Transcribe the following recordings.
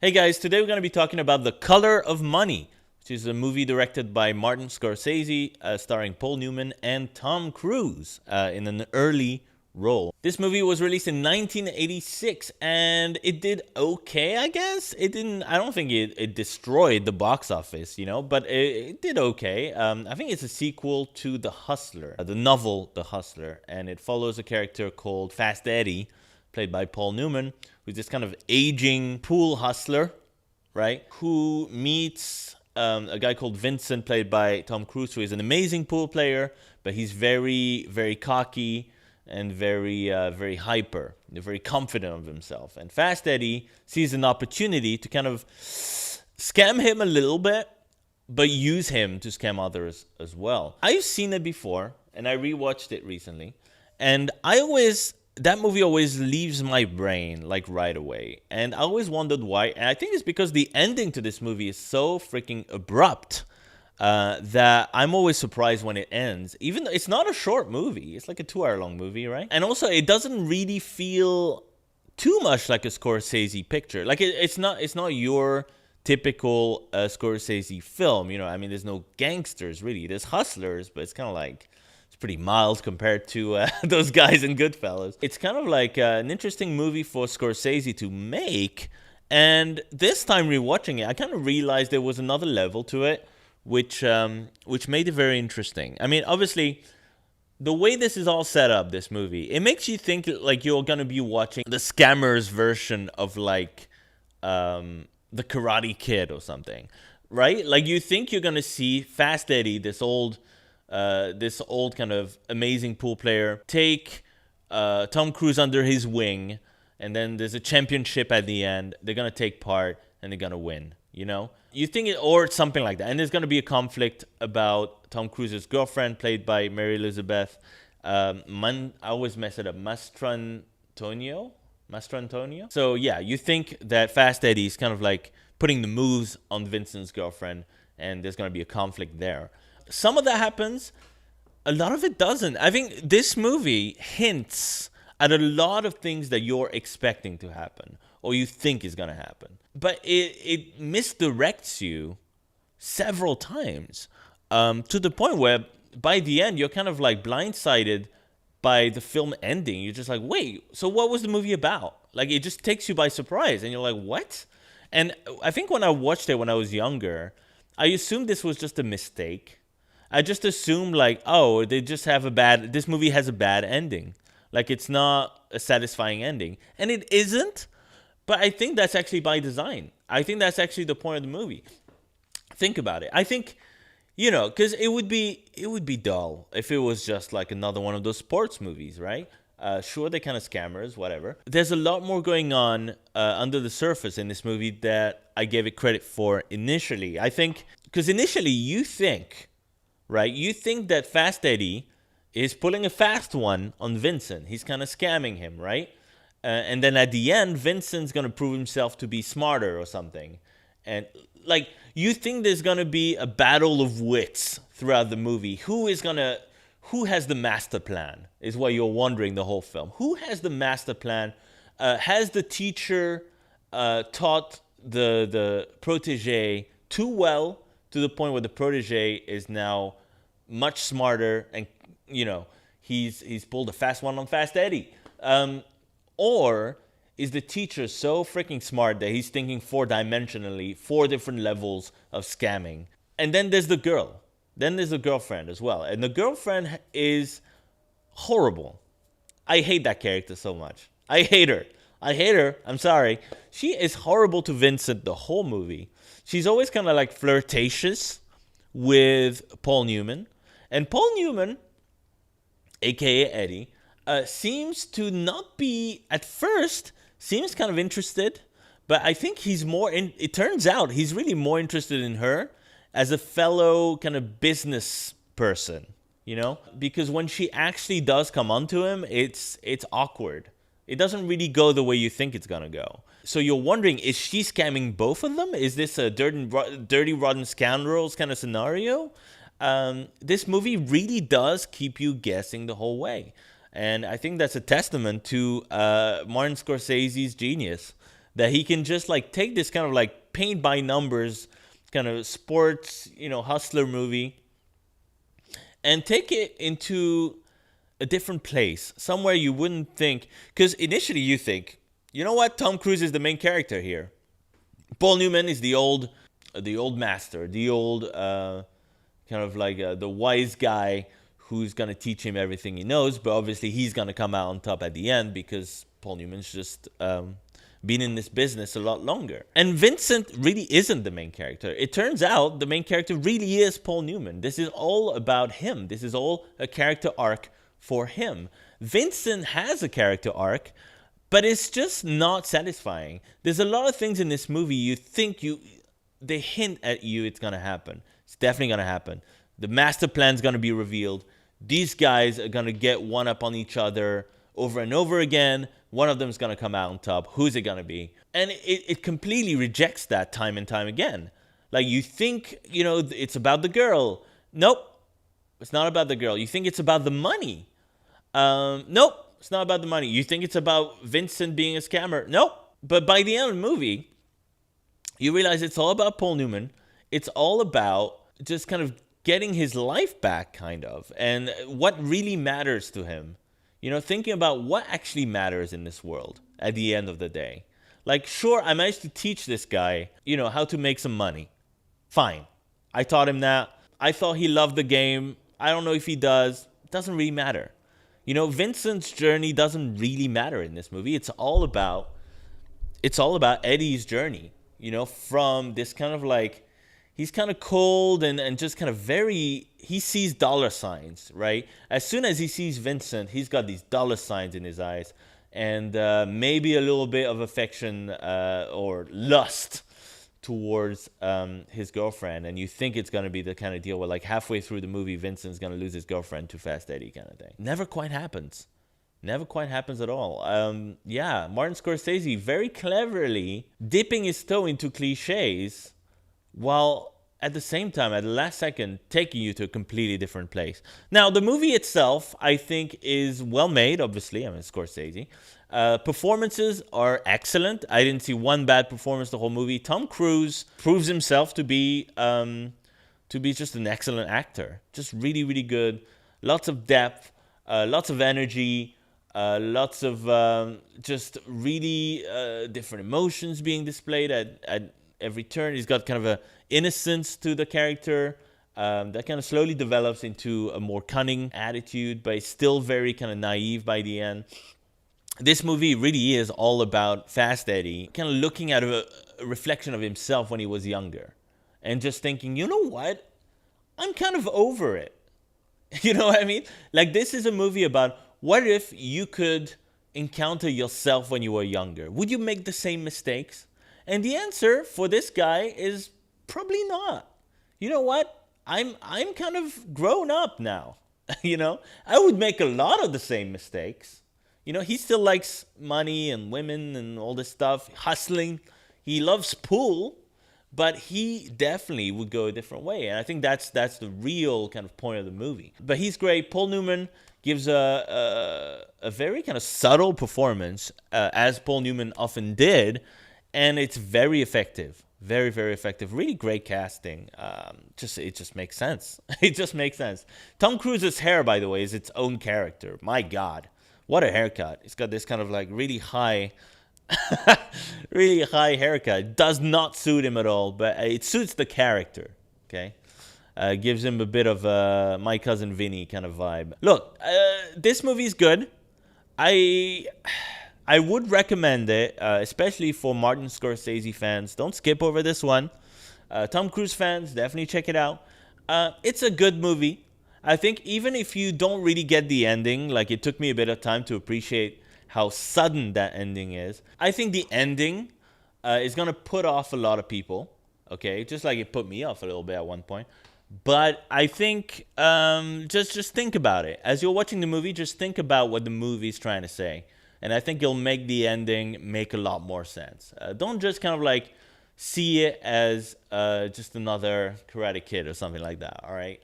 Hey guys, today we're going to be talking about The Color of Money, which is a movie directed by Martin Scorsese, starring Paul Newman and Tom Cruise in an early role. This movie was released in 1986 and it did okay, I guess. I don't think it destroyed the box office, but it did okay. I think it's a sequel to The Hustler, the novel The Hustler, and it follows a character called Fast Eddie, played by Paul Newman, who's this kind of aging pool hustler, right? Who meets a guy called Vincent, played by Tom Cruise, who is an amazing pool player, but he's very, very cocky and very hyper, very confident of himself. And Fast Eddie sees an opportunity to kind of scam him a little bit, but use him to scam others as well. I've seen it before, and I rewatched it recently, and that movie always leaves my brain like right away. And I always wondered why. And I think it's because the ending to this movie is so freaking abrupt that I'm always surprised when it ends. Even though it's not a short movie, it's like a 2-hour long movie, right? And also, it doesn't really feel too much like a Scorsese picture. Like it's not your typical Scorsese film. I mean, there's no gangsters really. There's hustlers, but it's kind of like pretty mild compared to those guys in Goodfellas. It's kind of like an interesting movie for Scorsese to make, and this time rewatching it, I kind of realized there was another level to it, which made it very interesting. I mean, obviously, the way this is all set up, this movie, it makes you think like you're gonna be watching the scammers version of like the Karate Kid or something, right? Like you think you're gonna see Fast Eddie, this old kind of amazing pool player, take Tom Cruise under his wing, and then there's a championship at the end. They're gonna take part and they're gonna win. You think it, or something like that. And there's gonna be a conflict about Tom Cruise's girlfriend, played by Mary Elizabeth. I always mess it up. Mastrantonio. So yeah, you think that Fast Eddie is kind of like putting the moves on Vincent's girlfriend, and there's gonna be a conflict there. Some of that happens, a lot of it doesn't. I think this movie hints at a lot of things that you're expecting to happen or you think is going to happen. But it misdirects you several times to the point where by the end, you're kind of like blindsided by the film ending. You're just like, wait, so what was the movie about? Like, it just takes you by surprise and you're like, what? And I think when I watched it when I was younger, I assumed this was just a mistake. I just assumed like, oh, this movie has a bad ending. Like it's not a satisfying ending. And it isn't, but I think that's actually by design. I think that's actually the point of the movie. Think about it. I think, because it would be dull if it was just like another one of those sports movies, right? Sure, they're kind of scammers, whatever. There's a lot more going on under the surface in this movie that I gave it credit for initially. I think, because initially you think, right? You think that Fast Eddie is pulling a fast one on Vincent. He's kind of scamming him, right? And then at the end, Vincent's going to prove himself to be smarter or something. And like, you think there's going to be a battle of wits throughout the movie. Who has the master plan is what you're wondering the whole film. Who has the master plan? Has the teacher taught the protege too well to the point where the protege is now much smarter and he's pulled a fast one on Fast Eddie? Or is the teacher so freaking smart that he's thinking 4-dimensionally, 4 different levels of scamming? And then there's the girl. Then there's the girlfriend as well. And the girlfriend is horrible. I hate that character so much. I hate her. I'm sorry. She is horrible to Vincent the whole movie. She's always kind of like flirtatious with Paul Newman. And Paul Newman, a.k.a. Eddie, seems to not be, at first, seems kind of interested. But I think it turns out he's really more interested in her as a fellow kind of business person, Because when she actually does come onto him, it's awkward. It doesn't really go the way you think it's going to go. So you're wondering, is she scamming both of them? Is this a dirty rotten scoundrels kind of scenario? This movie really does keep you guessing the whole way. And I think that's a testament to Martin Scorsese's genius. that he can just like take this kind of like paint by numbers kind of sports, hustler movie and take it into a different place, somewhere you wouldn't think. Because initially you think, you know what, Tom Cruise is the main character here. Paul Newman is the old master, the old kind of like the wise guy who's gonna teach him everything he knows. But obviously he's gonna come out on top at the end because Paul Newman's just been in this business a lot longer. And Vincent really isn't the main character. It turns out the main character really is Paul Newman. This is all about him. This is all a character arc for him. Vincent has a character arc, but it's just not satisfying. There's a lot of things in this movie you think they hint at you it's gonna happen. It's definitely gonna happen. The master plan's gonna be revealed. These guys are gonna get one up on each other over and over again. One of them is gonna come out on top. Who's it gonna be? And it completely rejects that time and time again. Like you think, it's about the girl. Nope. It's not about the girl. You think it's about the money. Nope. It's not about the money. You think it's about Vincent being a scammer. Nope. But by the end of the movie, you realize it's all about Paul Newman. It's all about just kind of getting his life back, kind of, and what really matters to him. Thinking about what actually matters in this world at the end of the day. Like, sure, I managed to teach this guy, how to make some money. Fine. I taught him that. I thought he loved the game. I don't know if he does. It doesn't really matter. Vincent's journey doesn't really matter in this movie. It's all about Eddie's journey, from this kind of like, he's kind of cold and just kind of he sees dollar signs, right? As soon as he sees Vincent, he's got these dollar signs in his eyes and maybe a little bit of affection or lust towards his girlfriend. And you think it's going to be the kind of deal where like halfway through the movie, Vincent's going to lose his girlfriend to Fast Eddie kind of thing. Never quite happens. Never quite happens at all. Martin Scorsese very cleverly dipping his toe into cliches while at the same time, at the last second, taking you to a completely different place. Now, the movie itself, I think, is well made, obviously. Scorsese. Performances are excellent. I didn't see one bad performance the whole movie. Tom Cruise proves himself to be just an excellent actor. Just really, really good. Lots of depth, lots of energy, lots of just really different emotions being displayed at every turn. He's got kind of a innocence to the character that kind of slowly develops into a more cunning attitude, but he's still very kind of naive by the end. This movie really is all about Fast Eddie kind of looking at a reflection of himself when he was younger and just thinking, you know what? I'm kind of over it. You know what I mean? Like, this is a movie about what if you could encounter yourself when you were younger? Would you make the same mistakes? And the answer for this guy is probably not. You know what? I'm kind of grown up now. I would make a lot of the same mistakes. He still likes money and women and all this stuff, hustling. He loves pool, but he definitely would go a different way. And I think that's the real kind of point of the movie. But he's great. Paul Newman gives a very kind of subtle performance, as Paul Newman often did. And it's very effective. Very, very effective. Really great casting. It just makes sense. It just makes sense. Tom Cruise's hair, by the way, is its own character. My God. What a haircut. He's got this kind of like really high haircut. It does not suit him at all, but it suits the character. Okay? Gives him a bit of a My Cousin Vinny kind of vibe. Look, this movie is good. I would recommend it, especially for Martin Scorsese fans. Don't skip over this one. Tom Cruise fans, definitely check it out. It's a good movie. I think even if you don't really get the ending, like it took me a bit of time to appreciate how sudden that ending is. I think the ending is going to put off a lot of people, okay? Just like it put me off a little bit at one point. But I think just think about it. As you're watching the movie, just think about what the movie's trying to say. And I think it'll make the ending make a lot more sense. Don't just kind of like see it as just another Karate Kid or something like that, all right?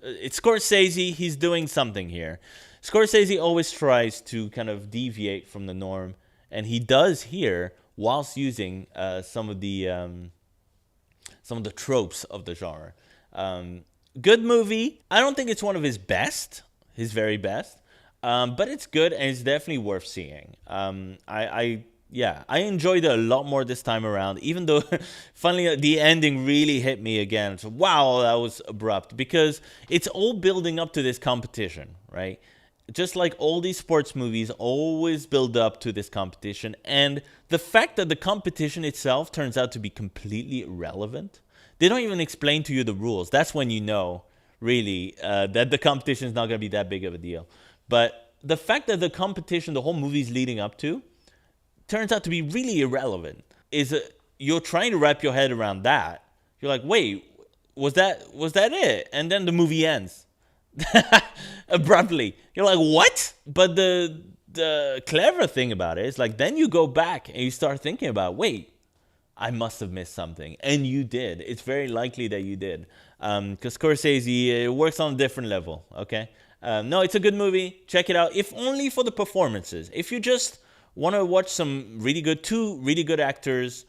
It's Scorsese. He's doing something here. Scorsese always tries to kind of deviate from the norm, and he does here whilst using some of the tropes of the genre. Good movie. I don't think it's one of his very best, but it's good and it's definitely worth seeing. I enjoyed it a lot more this time around, even though, funnily, the ending really hit me again. So, wow, that was abrupt because it's all building up to this competition, right? Just like all these sports movies always build up to this competition. And the fact that the competition itself turns out to be completely irrelevant, they don't even explain to you the rules. That's when you know, really, that the competition is not going to be that big of a deal. But the fact that the competition, the whole movie's leading up to, turns out to be really irrelevant. You're trying to wrap your head around that. You're like, wait, was that it? And then the movie ends abruptly. You're like, what? But the clever thing about it is like then you go back and you start thinking about, wait, I must have missed something, and you did. It's very likely that you did, because Scorsese works on a different level. Okay, no, it's a good movie. Check it out, if only for the performances. If you just want to watch two really good actors,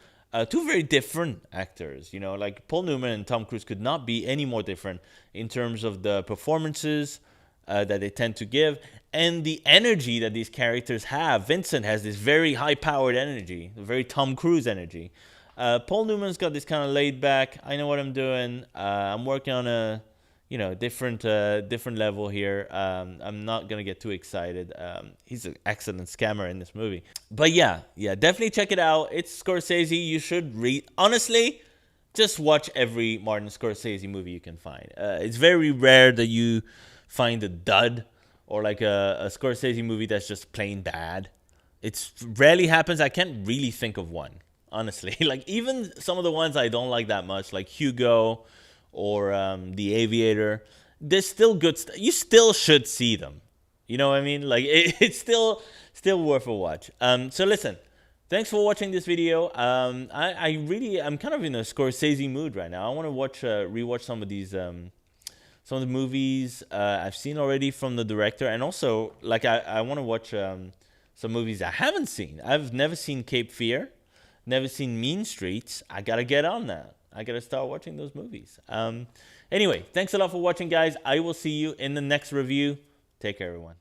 two very different actors. You know, like Paul Newman and Tom Cruise could not be any more different in terms of the performances that they tend to give and the energy that these characters have. Vincent has this very high-powered energy, very Tom Cruise energy. Paul Newman's got this kind of laid back, I know what I'm doing. I'm working on a different level here. I'm not gonna get too excited. He's an excellent scammer in this movie. But yeah, definitely check it out. It's Scorsese. You should honestly, just watch every Martin Scorsese movie you can find. It's very rare that you find a dud or like a Scorsese movie that's just plain bad. It rarely happens. I can't really think of one, honestly. Like even some of the ones I don't like that much, like Hugo or The Aviator, they're still good. You still should see them. You know what I mean? Like it's still worth a watch. So listen, thanks for watching this video. I'm kind of in a Scorsese mood right now. I want to rewatch some of the movies I've seen already from the director, and also like I want to watch some movies I haven't seen. I've never seen Cape Fear, never seen Mean Streets. I gotta get on that. I gotta start watching those movies. Anyway, thanks a lot for watching, guys. I will see you in the next review. Take care, everyone.